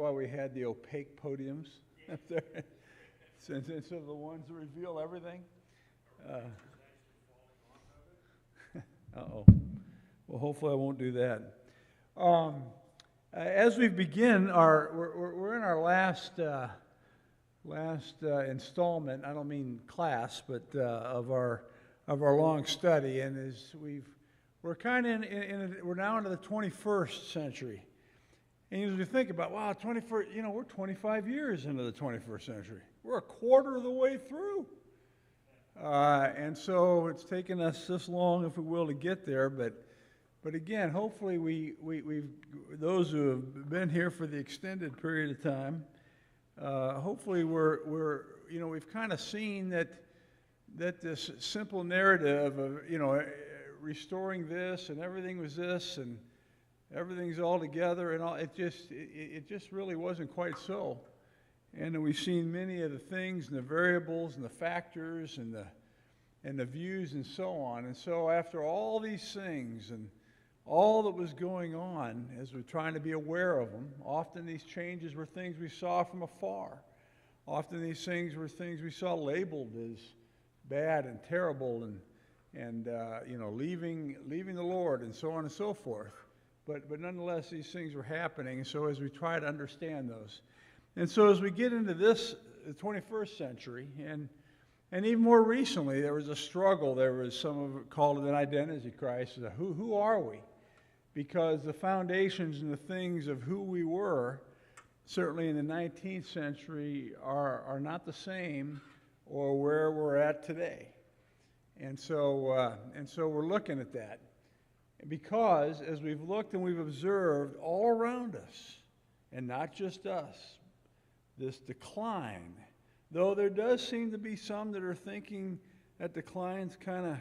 why we had the opaque podiums up there? Instead of the ones that reveal everything? Uh-oh. Well, hopefully I won't do that. As we begin, we're in our last installment. I don't mean class, but of our long study, and we're kind of we're now into the 21st century. And as we think about, wow, 21st, we're 25 years into the 21st century. We're a quarter of the way through. And so it's taken us this long, if we will, to get there. But again, hopefully we've those who have been here for the extended period of time, hopefully we've kind of seen that this simple narrative of restoring this and everything was this and everything's all together and all, it just really wasn't quite so. And then we've seen many of the things and the variables and the factors and the views and so on. And so after all these things and all that was going on, as we're trying to be aware of them, often these changes were things we saw from afar. Often these things were things we saw labeled as bad and terrible and leaving the Lord and so on and so forth. But nonetheless, these things were happening. And so as we try to understand those. And so as we get into the 21st century, and even more recently, there was a struggle. There was some of it called an identity crisis. Who are we? Because the foundations and the things of who we were, certainly in the 19th century, are not the same or where we're at today. And so we're looking at that. Because as we've looked and we've observed all around us, and not just us, this decline, though there does seem to be some that are thinking that decline's kind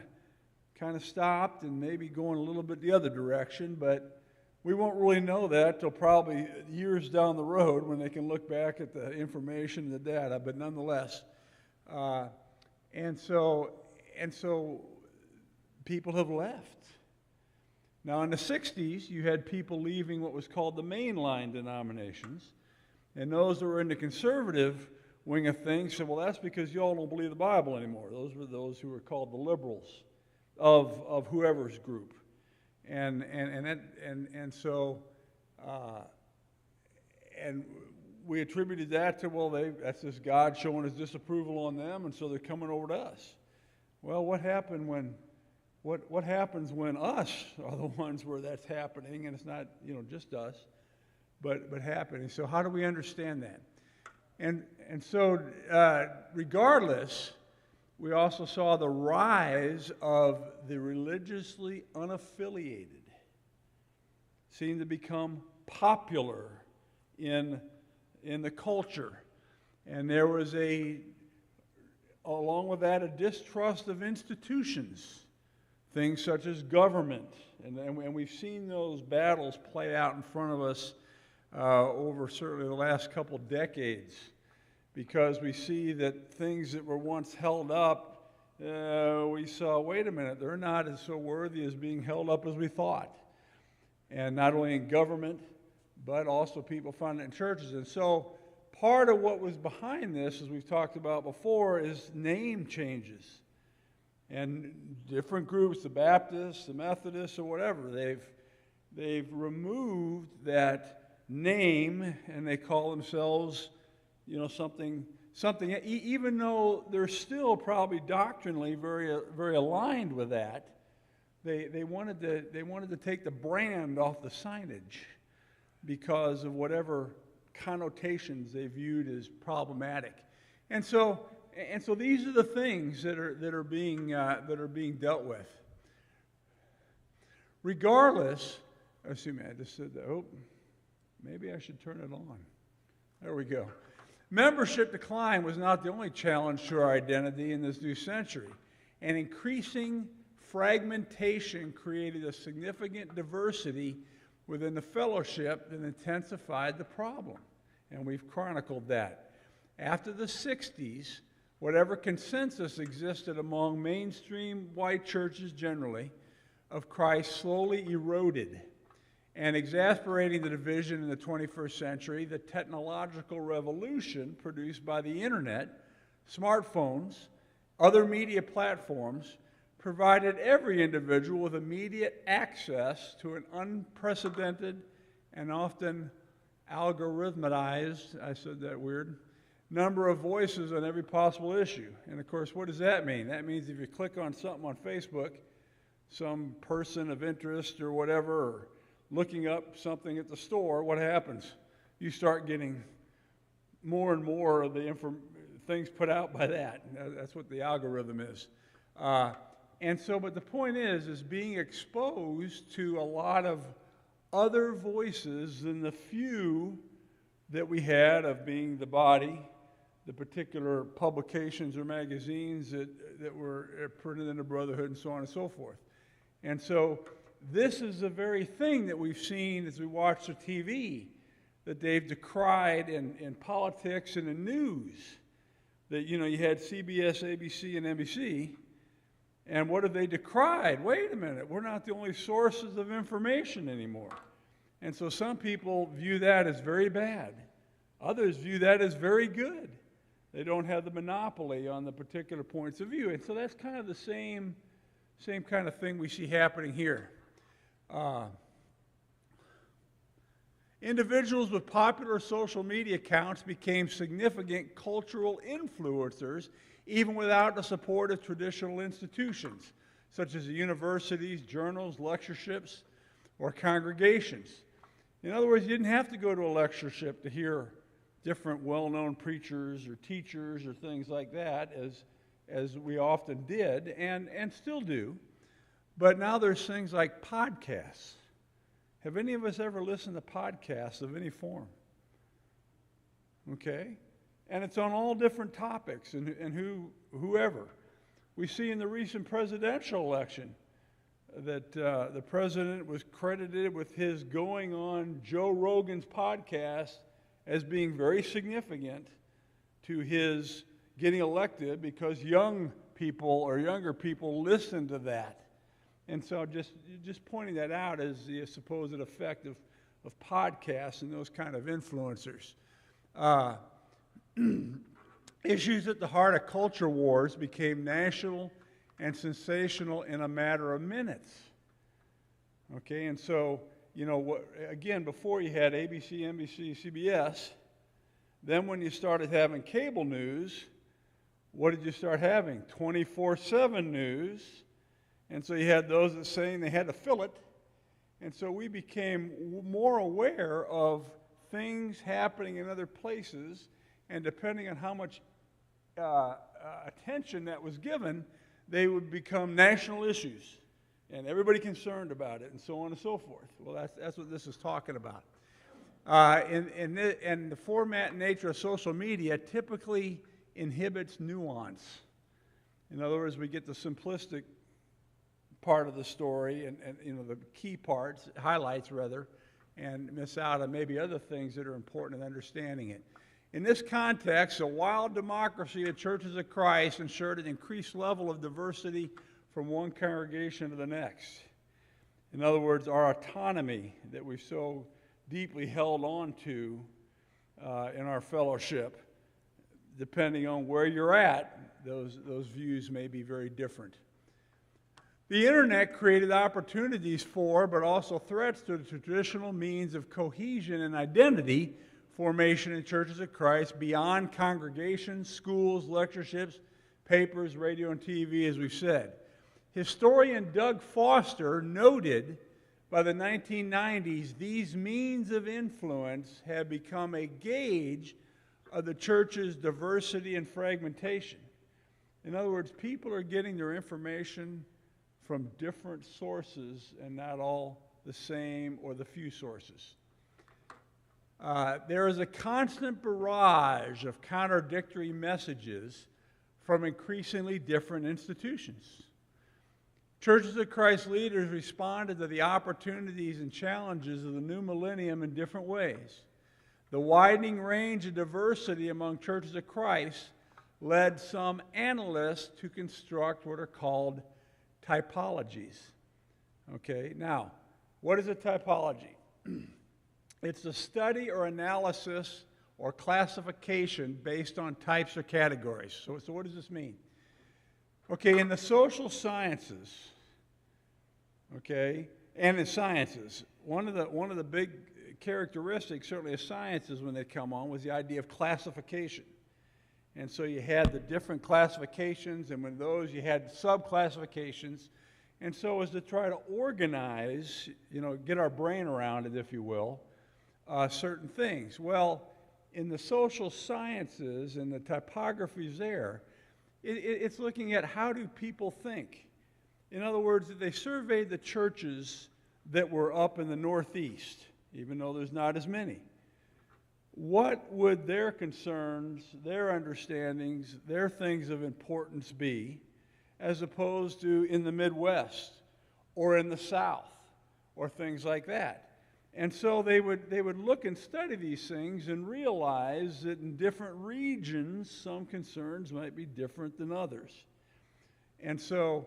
of stopped and maybe going a little bit the other direction, but we won't really know that till probably years down the road when they can look back at the information and the data, but nonetheless. And so people have left. Now in the 60s, you had people leaving what was called the mainline denominations, and those that were in the conservative wing of things said, well, that's because y'all don't believe the Bible anymore. Those were those who were called the liberals of whoever's group. And we attributed that to, well, that's just God showing his disapproval on them, and so they're coming over to us. Well, what happens when us are the ones where that's happening, and it's not, just us, but happening. So how do we understand that? And so regardless, we also saw the rise of the religiously unaffiliated seem to become popular in the culture. And there was along with that, a distrust of institutions, things such as government. And we've seen those battles play out in front of us over certainly the last couple decades, because we see that things that were once held up, we saw, wait a minute, they're not as so worthy as being held up as we thought. And not only in government, but also people found it in churches. And so part of what was behind this, as we've talked about before, is name changes. And different groups, the Baptists, the Methodists, or whatever, they've removed that name, and they call themselves, something. Even though they're still probably doctrinally very, very aligned with that, they wanted to take the brand off the signage because of whatever connotations they viewed as problematic, and so these are the things that are being dealt with. Regardless, excuse me, I just said that. Oh, maybe I should turn it on. There we go. Membership decline was not the only challenge to our identity in this new century, and increasing fragmentation created a significant diversity within the fellowship that intensified the problem, and we've chronicled that. After the 60s, whatever consensus existed among mainstream white churches generally of Christ slowly eroded, And exasperating the division in the 21st century, the technological revolution produced by the internet, smartphones, other media platforms, provided every individual with immediate access to an unprecedented and often algorithmized, I said that weird, number of voices on every possible issue. And of course, what does that mean? That means if you click on something on Facebook, some person of interest or whatever, or looking up something at the store, what happens? You start getting more and more of the things put out by that. That's what the algorithm is. But the point is being exposed to a lot of other voices than the few that we had of being the body, the particular publications or magazines that were printed in the Brotherhood and so on and so forth. And so this is the very thing that we've seen as we watch the TV that they've decried in politics and in news. That, you had CBS, ABC, and NBC, and what have they decried? Wait a minute, we're not the only sources of information anymore. And so some people view that as very bad. Others view that as very good. They don't have the monopoly on the particular points of view. And so that's kind of the same kind of thing we see happening here. Individuals with popular social media accounts became significant cultural influencers even without the support of traditional institutions, such as the universities, journals, lectureships, or congregations. In other words, you didn't have to go to a lectureship to hear different well-known preachers or teachers or things like that, as we often did and still do. But now there's things like podcasts. Have any of us ever listened to podcasts of any form? Okay? And it's on all different topics and whoever. We see in the recent presidential election that the president was credited with his going on Joe Rogan's podcast as being very significant to his getting elected because young people or younger people listen to that. And so just pointing that out as the supposed effect of podcasts and those kind of influencers. Issues at the heart of culture wars became national and sensational in a matter of minutes. Okay, and so, again, before you had ABC, NBC, CBS, then when you started having cable news, what did you start having? 24/7 news. And so you had those that saying they had to fill it. And so we became more aware of things happening in other places, and depending on how much attention that was given, they would become national issues, and everybody concerned about it, and so on and so forth. Well, that's what this is talking about. And the format and nature of social media typically inhibits nuance. In other words, we get the simplistic part of the story and the key parts, highlights rather, and miss out on maybe other things that are important in understanding it. In this context, a wild democracy of churches of Christ ensured an increased level of diversity from one congregation to the next. In other words, our autonomy that we've so deeply held on to in our fellowship, depending on where you're at, those views may be very different. The internet created opportunities for, but also threats to the traditional means of cohesion and identity formation in churches of Christ beyond congregations, schools, lectureships, papers, radio, and TV, as we've said. Historian Doug Foster noted by the 1990s, these means of influence have become a gauge of the church's diversity and fragmentation. In other words, people are getting their information from different sources and not all the same or the few sources. There is a constant barrage of contradictory messages from increasingly different institutions. Churches of Christ leaders responded to the opportunities and challenges of the new millennium in different ways. The widening range of diversity among churches of Christ led some analysts to construct what are called typologies. Okay, now, what is a typology? it's a study or analysis or classification based on types or categories. So what does this mean? Okay, in the social sciences, okay, and in sciences, one of the big characteristics, certainly of sciences when they come on, was the idea of classification. And so you had the different classifications, and with those you had sub-classifications. And so as to try to organize, get our brain around it, if you will, certain things. Well, in the social sciences and the typographies there, it's looking at how do people think. In other words, they surveyed the churches that were up in the Northeast, even though there's not as many. What would their concerns, their understandings, their things of importance be, as opposed to in the Midwest or in the South or things like that? And so they would look and study these things and realize that in different regions, some concerns might be different than others. And so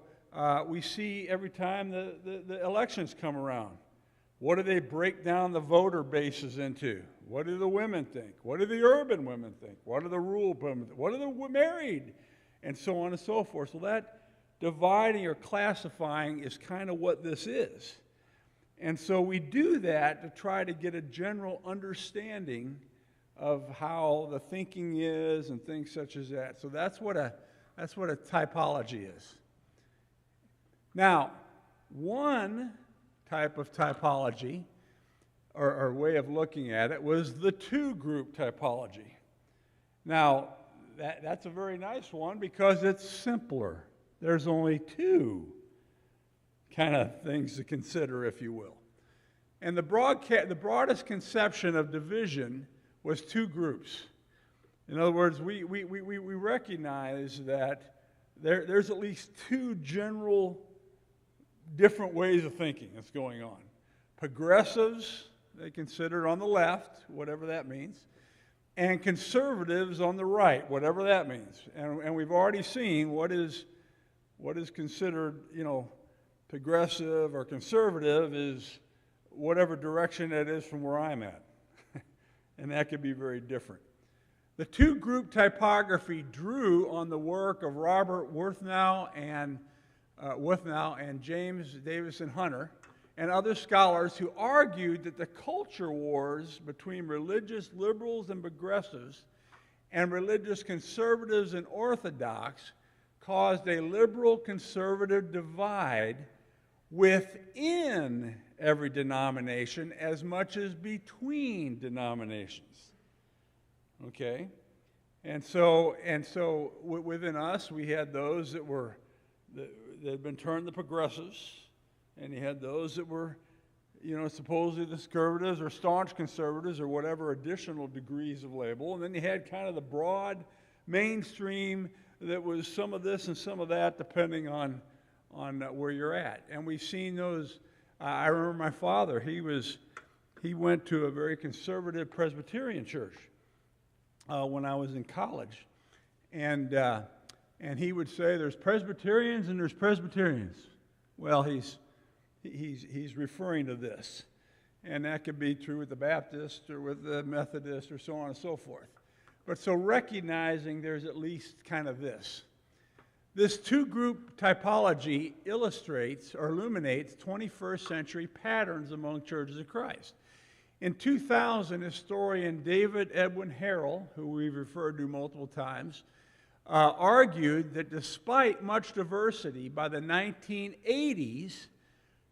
we see every time the elections come around, what do they break down the voter bases into? What do the women think? What do the urban women think? What do the rural women think? What are the married? And so on and so forth. So that dividing or classifying is kind of what this is. And so we do that to try to get a general understanding of how the thinking is and things such as that. So that's what a typology is. Now, one type of typology or way of looking at it was the two-group typology. Now, that's a very nice one because it's simpler. There's only two kind of things to consider, if you will. And the broadest conception of division was two groups. In other words, we recognize that there's at least two general different ways of thinking that's going on. Progressives, they considered on the left, whatever that means, and conservatives on the right, whatever that means. And we've already seen what is considered, progressive or conservative is whatever direction that is from where I'm at. And that could be very different. The two-group typography drew on the work of Robert Wuthnow and James Davison Hunter and other scholars who argued that the culture wars between religious liberals and progressives and religious conservatives and orthodox caused a liberal-conservative divide within every denomination as much as between denominations. Okay? And so within us, we had those that had been turned to progressives, and you had those that were, supposedly the conservatives or staunch conservatives or whatever additional degrees of label. And then you had kind of the broad mainstream that was some of this and some of that, depending on where you're at. And we've seen those. I remember my father. He went to a very conservative Presbyterian church when I was in college, and he would say, "There's Presbyterians and there's Presbyterians." Well, he's referring to this, and that could be true with the Baptist or with the Methodist or so on and so forth. But so recognizing there's at least kind of this. This two-group typology illustrates or illuminates 21st century patterns among churches of Christ. In 2000, historian David Edwin Harrell, who we've referred to multiple times, argued that despite much diversity, by the 1980s,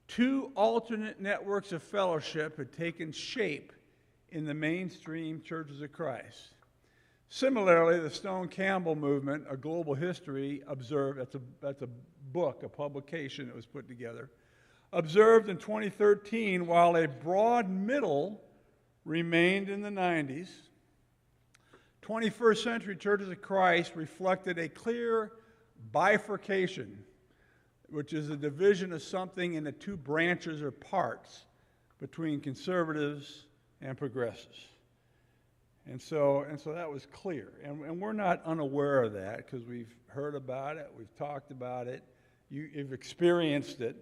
two alternate networks of fellowship had taken shape in the mainstream churches of Christ. Similarly, the Stone Campbell movement, A Global History, observed, that's a book, a publication that was put together, observed in 2013, while a broad middle remained in the 90s, 21st century churches of Christ reflected a clear bifurcation, which is a division of something into two branches or parts between conservatives and progressives. And so that was clear. And we're not unaware of that because we've heard about it, we've talked about it, you've experienced it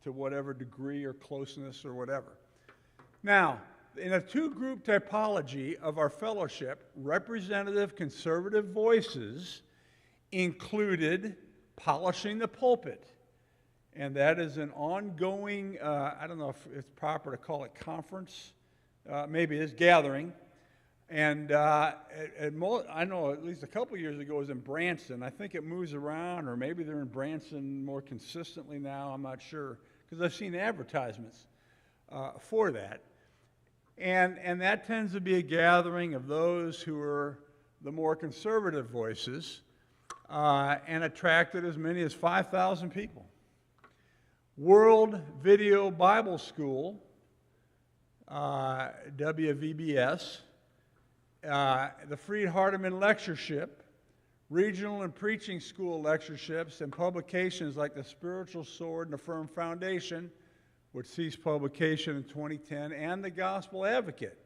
to whatever degree or closeness or whatever. Now, in a two-group typology of our fellowship, representative conservative voices included polishing the pulpit. And that is an ongoing, I don't know if it's proper to call it conference, maybe it's gathering. And I know at least a couple years ago it was in Branson. I think it moves around, or maybe they're in Branson more consistently now, I'm not sure, because I've seen advertisements for that. And that tends to be a gathering of those who are the more conservative voices, and attracted as many as 5,000 people. World Video Bible School, WVBS, the Freed Hardeman Lectureship, regional and preaching school lectureships, and publications like The Spiritual Sword and The Firm Foundation, which ceased publication in 2010, and The Gospel Advocate,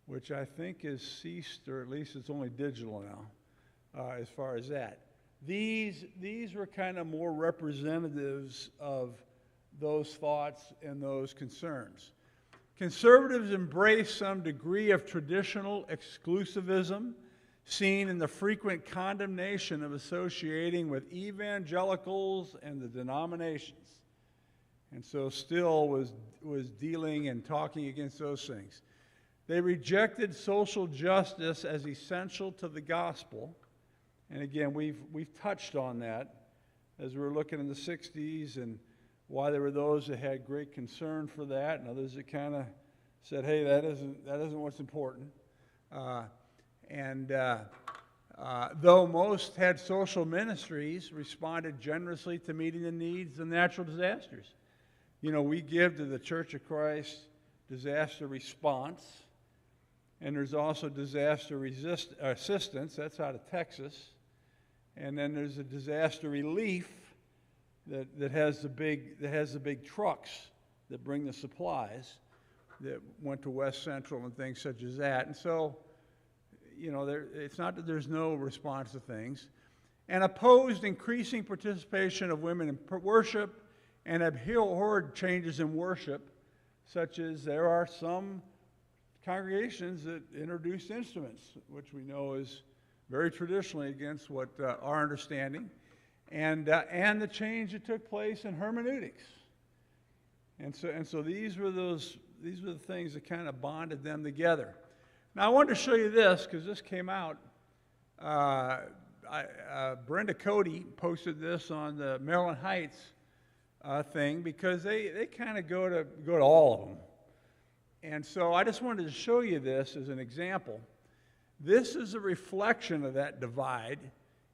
which I think is ceased, or at least it's only digital now, as far as that. These were kind of more representatives of those thoughts and those concerns. Conservatives embrace some degree of traditional exclusivism, seen in the frequent condemnation of associating with evangelicals and the denominations. And so Still was dealing and talking against those things. They rejected social justice as essential to the gospel. And again, we've touched on that as we were looking in the 60s, and why there were those that had great concern for that, and others that kind of said, hey, that isn't what's important. Though most had social ministries, responded generously to meeting the needs of natural disasters. You know, we give to the Church of Christ disaster response, and there's also disaster assistance. That's out of Texas. And then there's a disaster relief that has the big trucks that bring the supplies that went to West Central and things such as that. And so, you know, it's not that there's no response to things. And opposed increasing participation of women in worship, and abhorred changes in worship, such as there are some congregations that introduced instruments, which we know is very traditionally against what our understanding, and the change that took place in hermeneutics. And so these were the things that kind of bonded them together. Now I wanted to show you this because this came out. Brenda Cody posted this on the Maryland Heights thing, because they kind of go to all of them. And so I just wanted to show you this as an example. This is a reflection of that divide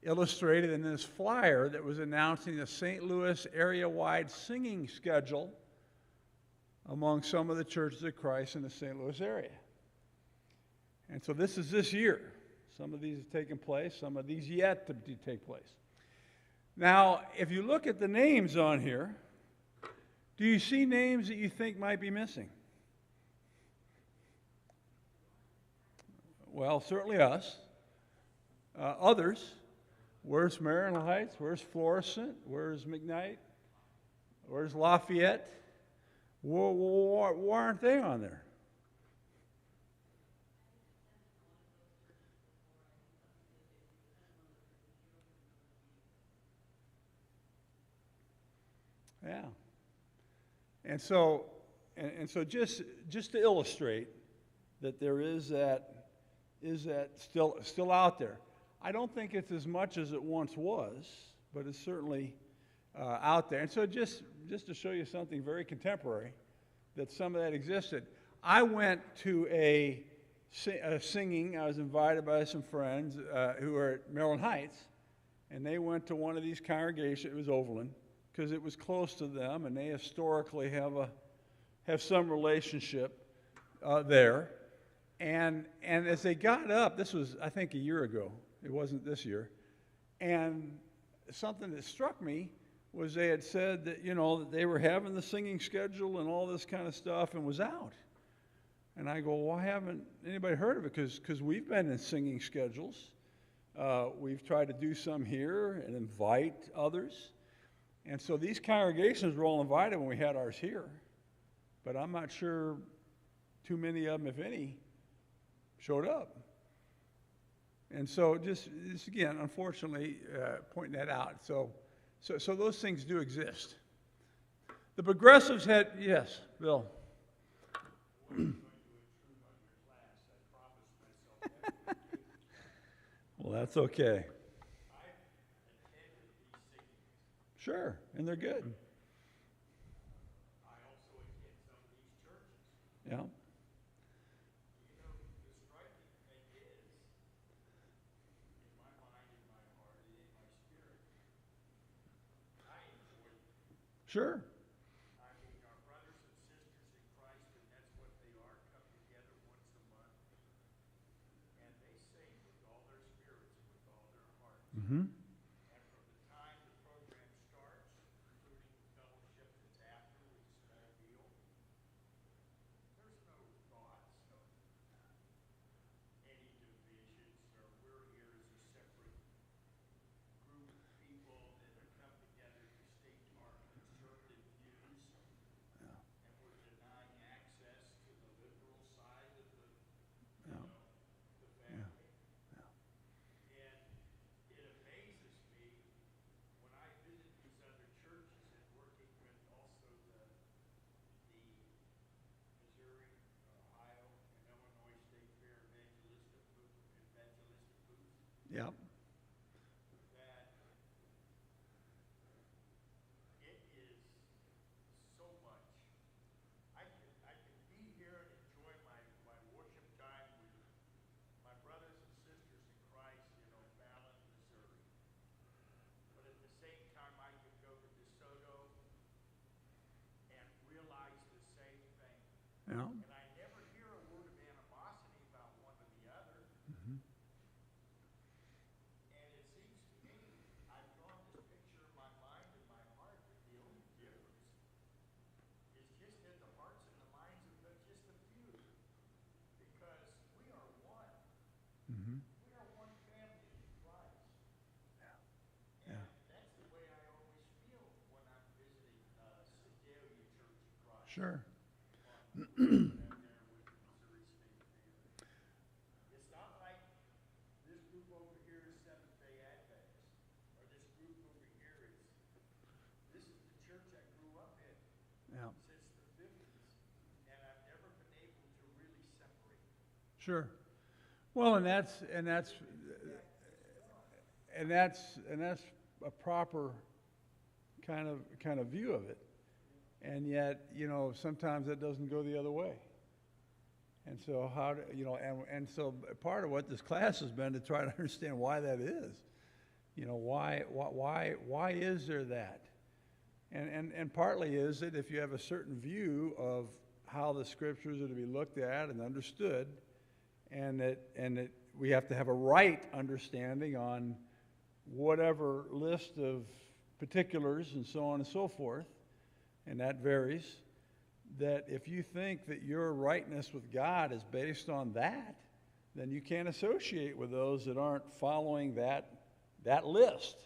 illustrated in this flyer that was announcing the St. Louis area-wide singing schedule among some of the churches of Christ in the St. Louis area. And so this is this year. Some of these have taken place, some of these yet to take place. Now, if you look at the names on here, do you see names that you think might be missing? Well, certainly us. Others, where's Maryland Heights? Where's Florissant? Where's McKnight? Where's Lafayette? Why aren't they on there? Yeah. And so just to illustrate that there is that still out there. I don't think it's as much as it once was, but it's certainly out there. And so just to show you something very contemporary, that some of that existed. I went to a singing. I was invited by some friends who are at Maryland Heights, and they went to one of these congregations. It was Overland, because it was close to them, and they historically have some relationship there. And as they got up, this was, I think, a year ago. It wasn't this year. And something that struck me was they had said that, you know, that they were having the singing schedule and all this kind of stuff and was out. And I go, why haven't anybody heard of it? Because we've been in singing schedules. We've tried to do some here and invite others. And so these congregations were all invited when we had ours here. But I'm not sure too many of them, if any, showed up. And so just again, unfortunately, pointing that out. So those things do exist. The progressives had, yes, Bill. Well, that's okay. Sure, and they're good. I also attend some of these churches. Yeah. You know, the striking thing is, in my mind, in my heart, and in my spirit, I enjoy it. Sure. I mean, our brothers and sisters in Christ, and that's what they are, come together once a month, and they sing with all their spirits and with all their hearts. Mm-hmm. And from the time the program starts, including the fellowship that's after with a small meal, there's no thoughts of any divisions, or we're here as a separate group of people that have come together to state our conservative views, and we're denying access to the liberal side of the, you know, the family. And it amazes me when I visit these other churches and working with also the Missouri, Ohio, and Illinois State Fair evangelistic booths, Yep. that it is so much. I can be here and enjoy my worship time with my brothers and sisters in Christ in O'Fallon, Missouri. But at the same time, I could go to DeSoto and realize the same thing. Yeah. And I never hear a word of animosity about one or the other. Mm-hmm. And it seems to me, I've drawn this picture in my mind and my heart that the only difference is just in the hearts and the minds of just a few. Because we are one. Mm-hmm. We are one family in Christ. Yeah. And that's the way I always feel when I'm visiting Sedalia Church of Christ. Sure. Down there with the Missouri State Fair. It's not like this group over here is Seventh-day Adventist, or this group over here is, this is the church I grew up in Yeah. since the 50s, and I've never been able to really separate. Sure. Well, and that's a proper kind of view of it. And yet, you know, sometimes that doesn't go the other way. And so and so part of what this class has been to try to understand why that is. You know, why is there that? And partly is that if you have a certain view of how the scriptures are to be looked at and understood, and that we have to have a right understanding on whatever list of particulars and so on and so forth, and that varies, that if you think that your rightness with God is based on that, then you can't associate with those that aren't following that list.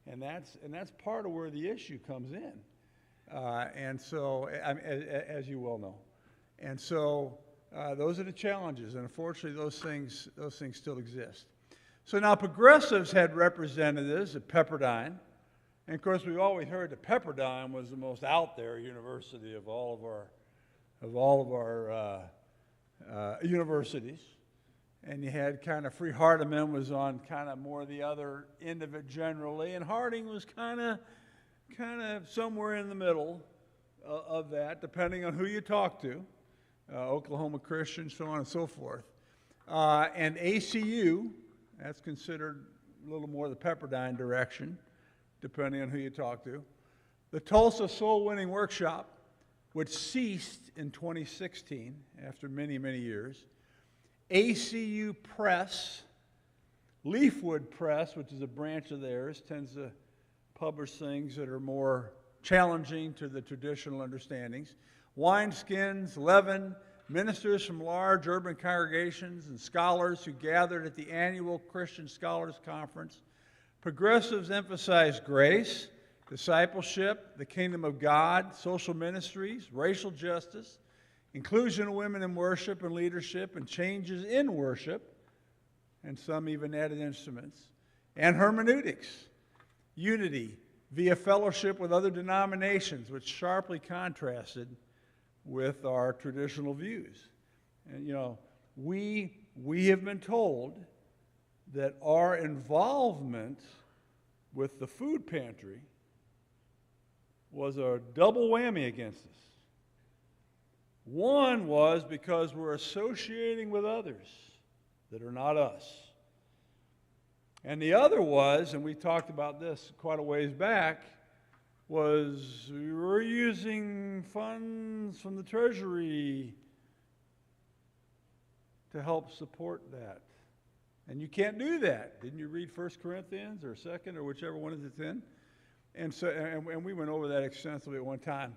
And that's part of where the issue comes in. And so, as you well know. And so those are the challenges, and unfortunately those things still exist. So now progressives had representatives at Pepperdine. And of course, we've always heard that Pepperdine was the most out there university of all of our universities. And you had kind of Free Hardeman was on kind of more the other end of it generally, and Harding was kind of somewhere in the middle of that, depending on who you talk to. Oklahoma Christian, so on and so forth. And ACU, that's considered a little more the Pepperdine direction, depending on who you talk to. The Tulsa Soul Winning Workshop, which ceased in 2016 after many, many years. ACU Press, Leafwood Press, which is a branch of theirs, tends to publish things that are more challenging to the traditional understandings. Wineskins, Leaven, ministers from large urban congregations and scholars who gathered at the annual Christian Scholars Conference. Progressives emphasize grace, discipleship, the kingdom of God, social ministries, racial justice, inclusion of women in worship and leadership and changes in worship, and some even added instruments, and hermeneutics, unity via fellowship with other denominations, which sharply contrasted with our traditional views. And we have been told that our involvement with the food pantry was a double whammy against us. One was because we're associating with others that are not us. And the other was, and we talked about this quite a ways back, was we were using funds from the Treasury to help support that. And you can't do that. Didn't you read 1 Corinthians or 2nd or whichever one it's in? And so, and we went over that extensively at one time.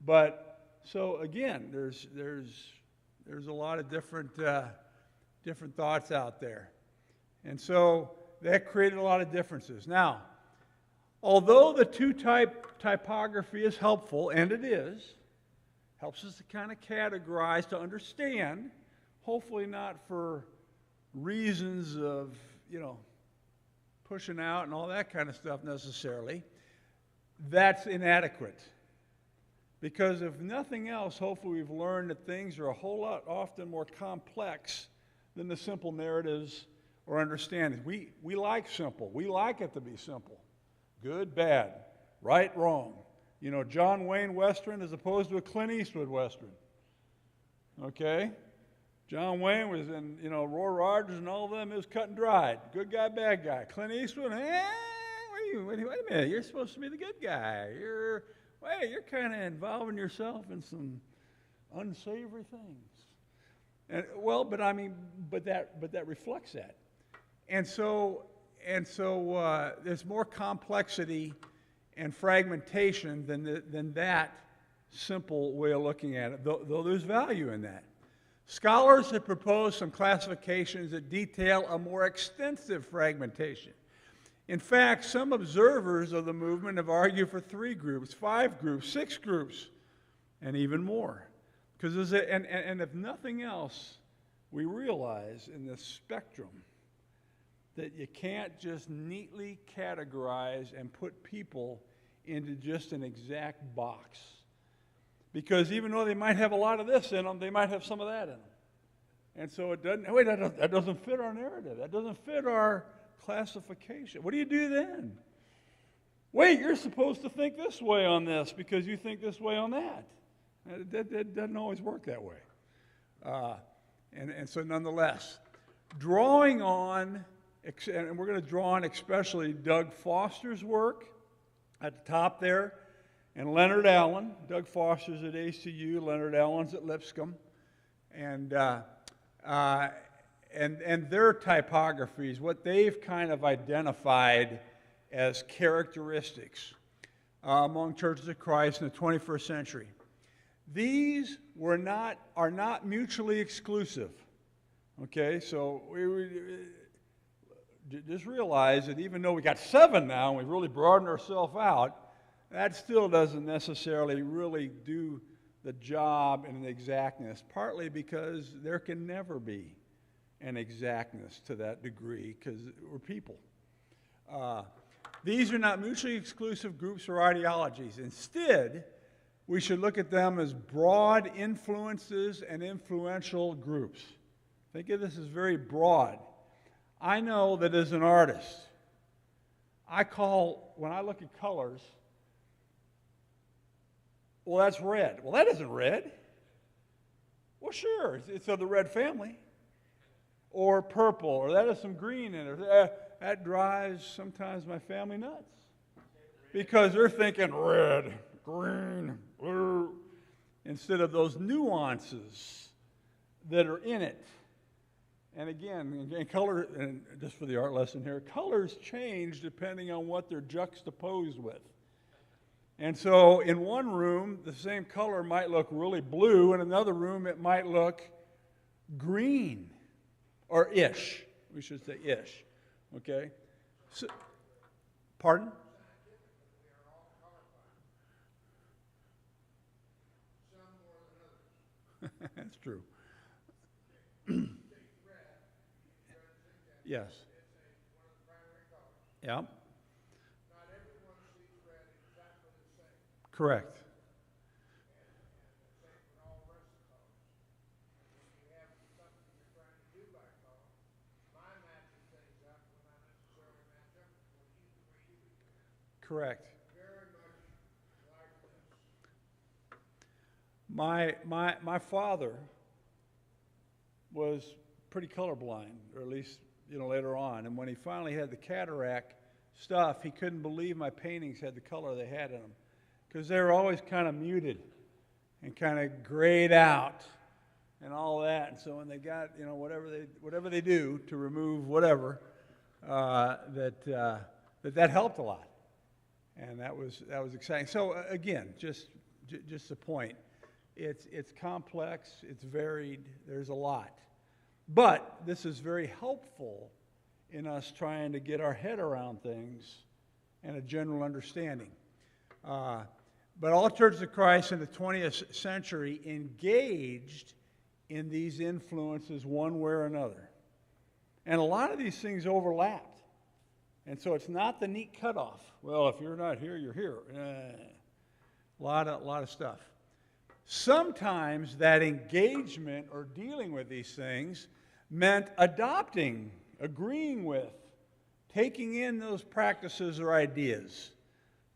But so again, there's a lot of different thoughts out there, and so that created a lot of differences. Now, although the two-type typography is helpful, and it is, helps us to kind of categorize, to understand, hopefully not for reasons of, pushing out and all that kind of stuff necessarily, that's inadequate. Because if nothing else, hopefully we've learned that things are a whole lot often more complex than the simple narratives or understandings. We like simple. We like it to be simple. Good, bad, right, wrong. John Wayne Western as opposed to a Clint Eastwood Western. Okay? John Wayne was in, Roy Rogers and all of them. It was cut and dried. Good guy, bad guy. Clint Eastwood, wait a minute. You're supposed to be the good guy. You're kind of involving yourself in some unsavory things. And but that reflects that. And so there's more complexity and fragmentation than that simple way of looking at it, though there's value in that. Scholars have proposed some classifications that detail a more extensive fragmentation. In fact, some observers of the movement have argued for 3 groups, 5 groups, 6 groups, and even more. Because and if nothing else, we realize in this spectrum that you can't just neatly categorize and put people into just an exact box. Because even though they might have a lot of this in them, they might have some of that in them. And so that doesn't fit our narrative. That doesn't fit our classification. What do you do then? Wait, you're supposed to think this way on this because you think this way on that. That doesn't always work that way. And so nonetheless, drawing on, and we're going to draw on especially Doug Foster's work at the top there, and Leonard Allen. Doug Foster's at ACU, Leonard Allen's at Lipscomb, and their typographies, what they've kind of identified as characteristics among churches of Christ in the 21st century. These are not mutually exclusive. Okay, so we just realize that even though we got 7 now and we've really broadened ourselves out, that still doesn't necessarily really do the job in an exactness, partly because there can never be an exactness to that degree because we're people. These are not mutually exclusive groups or ideologies. Instead, we should look at them as broad influences and influential groups. Think of this as very broad. I know that as an artist, when I look at colors, well, that's red. Well, that isn't red. Well, sure, it's of the red family. Or purple, or that has some green in it. That drives sometimes my family nuts. Because they're thinking red, green, blue, instead of those nuances that are in it. And again, color, and just for the art lesson here, colors change depending on what they're juxtaposed with. And so in one room, the same color might look really blue. In another room, it might look green. Or ish. We should say ish. Okay? So, pardon? That's true. Yes. Yeah. Correct. Correct. My father was pretty colorblind, or at least, later on. And when he finally had the cataract stuff, he couldn't believe my paintings had the color they had in them, because they were always kind of muted and kind of grayed out and all that. And so when they got, whatever they do to remove whatever, that helped a lot, and that was exciting. So again, just the point. It's complex, it's varied, there's a lot. But this is very helpful in us trying to get our head around things and a general understanding. But all churches of Christ in the 20th century engaged in these influences one way or another. And a lot of these things overlapped. And so it's not the neat cutoff. Well, if you're not here, you're here. A lot of stuff. Sometimes that engagement or dealing with these things meant adopting, agreeing with, taking in those practices or ideas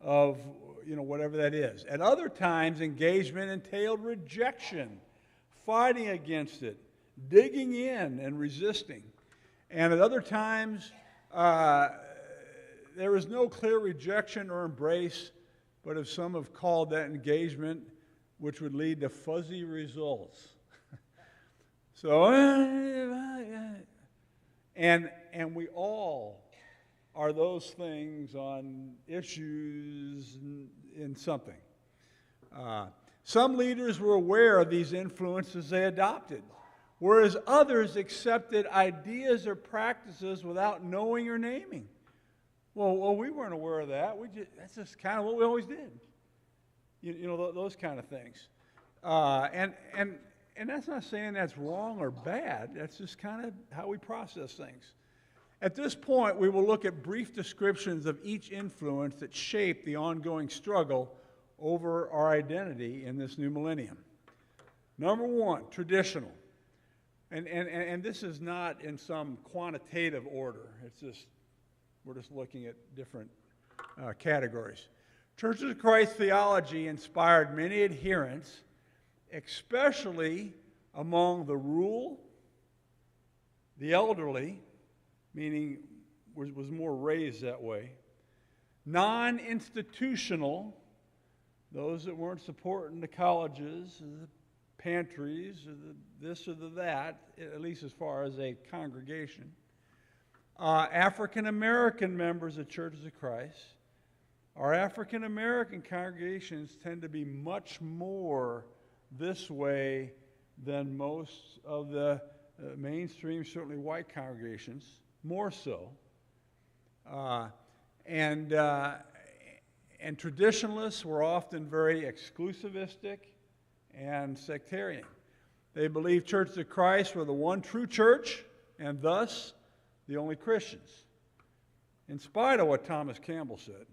of, whatever that is. At other times, engagement entailed rejection, fighting against it, digging in and resisting. And at other times, there was no clear rejection or embrace, but as some have called that engagement, which would lead to fuzzy results. So, and we all are those things on issues in something. Some leaders were aware of these influences they adopted, whereas others accepted ideas or practices without knowing or naming. Well, we weren't aware of that. That's just kind of what we always did. Those kind of things. And that's not saying that's wrong or bad. That's just kind of how we process things. At this point, we will look at brief descriptions of each influence that shaped the ongoing struggle over our identity in this new millennium. Number one, traditional. And this is not in some quantitative order. We're just looking at different categories. Churches of Christ theology inspired many adherents, especially among the rural, the elderly, meaning was more raised that way, non-institutional, those that weren't supporting the colleges, or the pantries, or this or that, at least as far as a congregation, African American members of Churches of Christ. Our African American congregations tend to be much more this way than most of the mainstream, certainly white congregations, more so. And traditionalists were often very exclusivistic and sectarian. They believed Churches of Christ were the one true church and thus the only Christians, in spite of what Thomas Campbell said.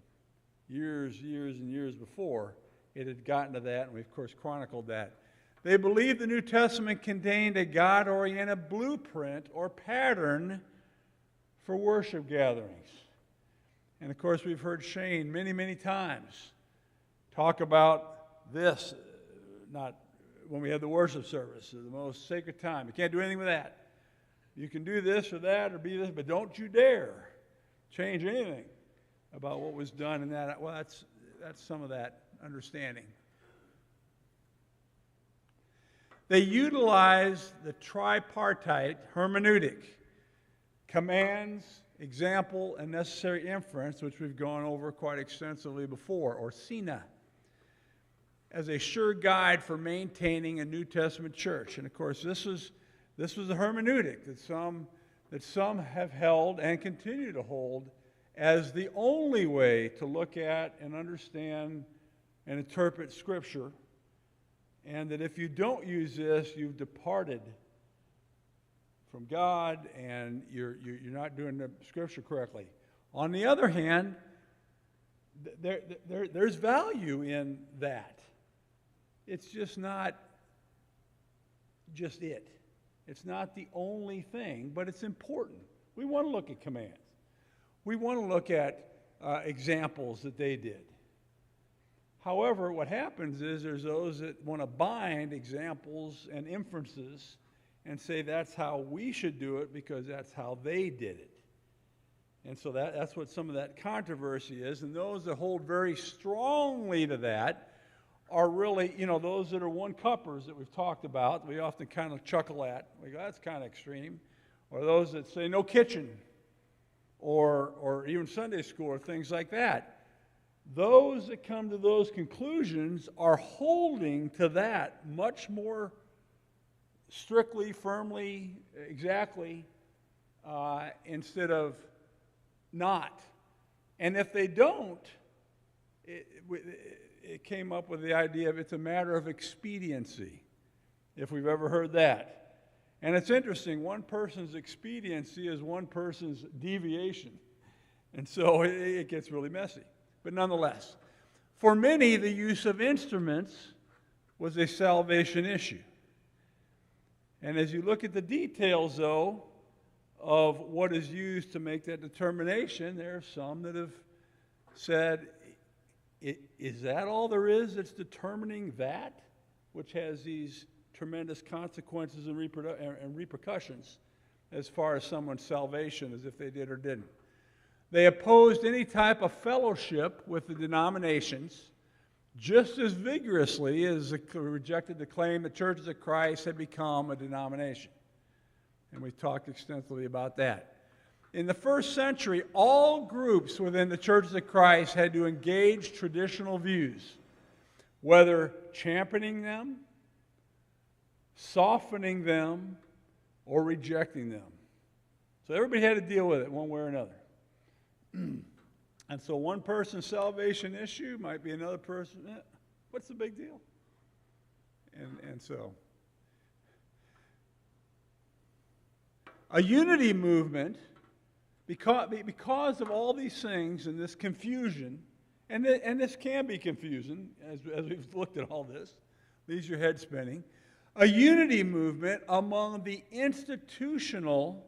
Years and years before, it had gotten to that, and we, of course, chronicled that. They believed the New Testament contained a God-oriented blueprint or pattern for worship gatherings. And, of course, we've heard Shane many, many times talk about this, not when we had the worship service, the most sacred time. You can't do anything with that. You can do this or that or be this, but don't you dare change anything about what was done in that. Well, that's some of that understanding. They utilized the tripartite hermeneutic, commands, example, and necessary inference, which we've gone over quite extensively before, or SINA, as a sure guide for maintaining a New Testament church. And of course, this was a hermeneutic that some have held and continue to hold as the only way to look at and understand and interpret Scripture, and that if you don't use this, you've departed from God and you're not doing the Scripture correctly. On the other hand, there's value in that. It's just not just it. It's not the only thing, but it's important. We want to look at commands. We want to look at examples that they did. However, what happens is there's those that want to bind examples and inferences and say that's how we should do it because that's how they did it. And so that's what some of that controversy is. And those that hold very strongly to that are really, those that are one-cuppers that we've talked about, we often kind of chuckle at. We go, that's kind of extreme. Or those that say no kitchen, or even Sunday school, or things like that. Those that come to those conclusions are holding to that much more strictly, firmly, exactly, instead of not. And if they don't, it came up with the idea of it's a matter of expediency, if we've ever heard that. And it's interesting, one person's expediency is one person's deviation. And so it gets really messy. But nonetheless, for many, the use of instruments was a salvation issue. And as you look at the details, though, of what is used to make that determination, there are some that have said, is that all there is that's determining that, which has these tremendous consequences and repercussions as far as someone's salvation, as if they did or didn't. They opposed any type of fellowship with the denominations just as vigorously as they rejected the claim that Churches of Christ had become a denomination. And we've talked extensively about that. In the first century, all groups within the Churches of Christ had to engage traditional views, whether championing them, softening them, or rejecting them. So everybody had to deal with it one way or another. And so one person's salvation issue might be another person, what's the big deal? And so a unity movement, because of all these things and this confusion, and this can be confusing as we've looked at all this, leaves your head spinning. A unity movement among the institutional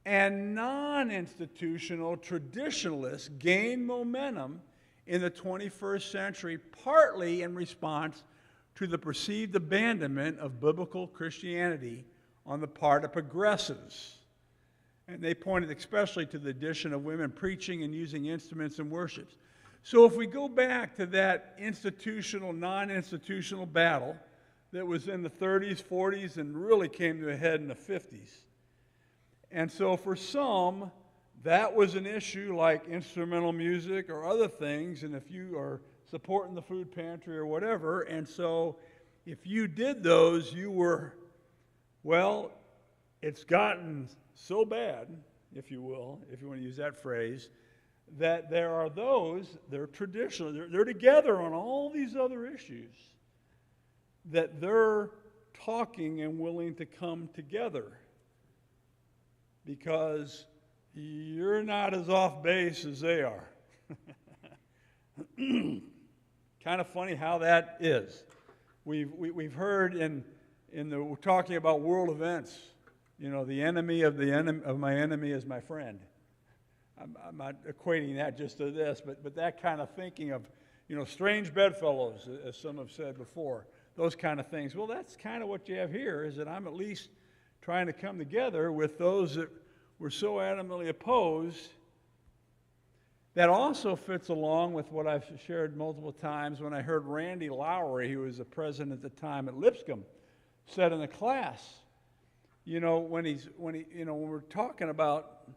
and non-institutional traditionalists gained momentum in the 21st century, partly in response to the perceived abandonment of biblical Christianity on the part of progressives. And they pointed especially to the addition of women preaching and using instruments in worships. So if we go back to that institutional, non-institutional battle that was in the 30s, 40s, and really came to a head in the 50s. And so for some, that was an issue like instrumental music or other things, and if you are supporting the food pantry or whatever, and so if you did those, you were, well, it's gotten so bad, if you will, if you want to use that phrase, that there are those, they're traditional, they're together on all these other issues, that they're talking and willing to come together because you're not as off base as they are. Kind of funny how that is. We've heard we're talking about world events, the enemy of my enemy is my friend. I'm not equating that just to this, but that kind of thinking of, strange bedfellows, as some have said before, those kind of things. Well, that's kind of what you have here, is that I'm at least trying to come together with those that were so adamantly opposed. That also fits along with what I've shared multiple times when I heard Randy Lowry, who was the president at the time at Lipscomb, said in the class, when we're talking about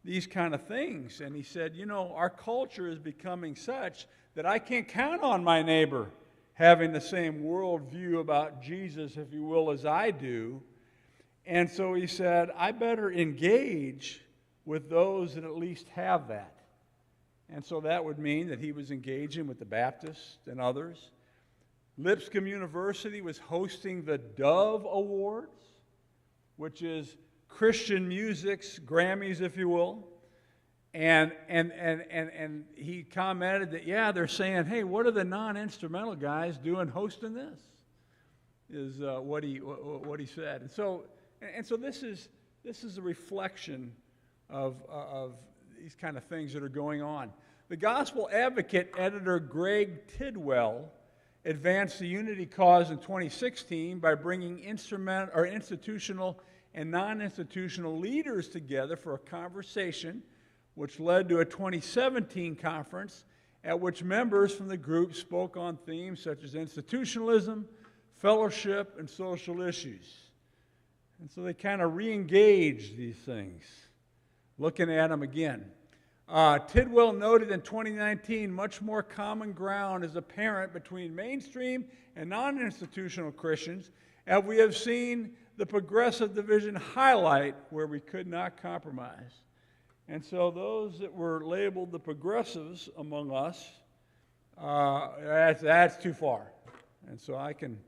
these kind of things, and he said, our culture is becoming such that I can't count on my neighbor having the same worldview about Jesus, if you will, as I do. And so he said, I better engage with those that at least have that. And so that would mean that he was engaging with the Baptists and others. Lipscomb University was hosting the Dove Awards, which is Christian music's Grammys, if you will. And he commented that, yeah, they're saying, hey, what are the non-instrumental guys doing hosting this? Is what he said. And so this is a reflection of these kind of things that are going on. The Gospel Advocate editor Greg Tidwell advanced the unity cause in 2016 by bringing institutional and non-institutional leaders together for a conversation, which led to a 2017 conference at which members from the group spoke on themes such as institutionalism, fellowship, and social issues. And so they kind of re-engaged these things, looking at them again. Tidwell noted in 2019, much more common ground is apparent between mainstream and non-institutional Christians, as we have seen the progressive division highlight where we could not compromise. And so those that were labeled the progressives among us, that's too far. And so I can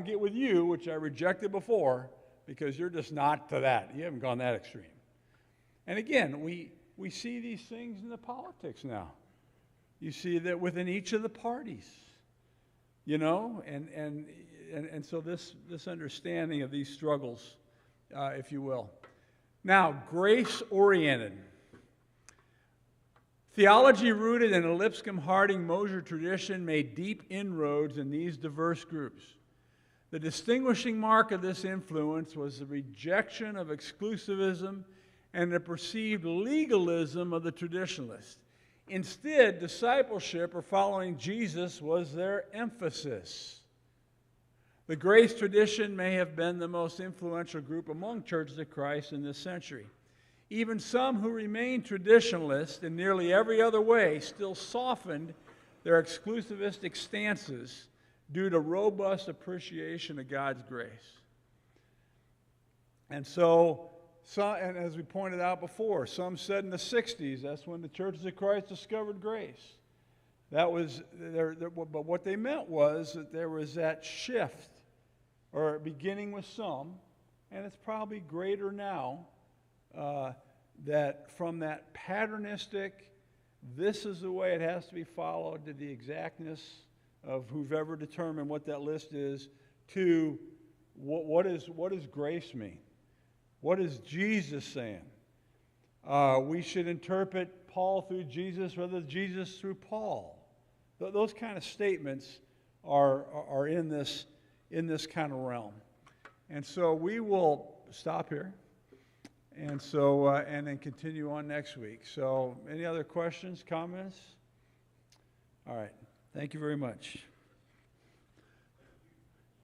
get with you, which I rejected before, because you're just not to that. You haven't gone that extreme. And again, we see these things in the politics now. You see that within each of the parties, you know, and so this understanding of these struggles, if you will. Now, grace-oriented. Theology rooted in a Lipscomb-Harding-Mosier tradition made deep inroads in these diverse groups. The distinguishing mark of this influence was the rejection of exclusivism and the perceived legalism of the traditionalists. Instead, discipleship or following Jesus was their emphasis. The grace tradition may have been the most influential group among churches of Christ in this century. Even some who remained traditionalists in nearly every other way still softened their exclusivistic stances due to robust appreciation of God's grace. And so, and as we pointed out before, some said in the 60s, that's when the churches of Christ discovered grace. That was, but what they meant was that there was that shift, or beginning with some, and it's probably greater now, that from that patternistic, this is the way it has to be followed, to the exactness of whoever determined what that list is, to what does grace mean? What is Jesus saying? We should interpret Paul through Jesus rather than Jesus through Paul. Those kind of statements are in this kind of realm. And so we will stop here. And so, and then continue on next week. So, any other questions, comments? All right. Thank you very much.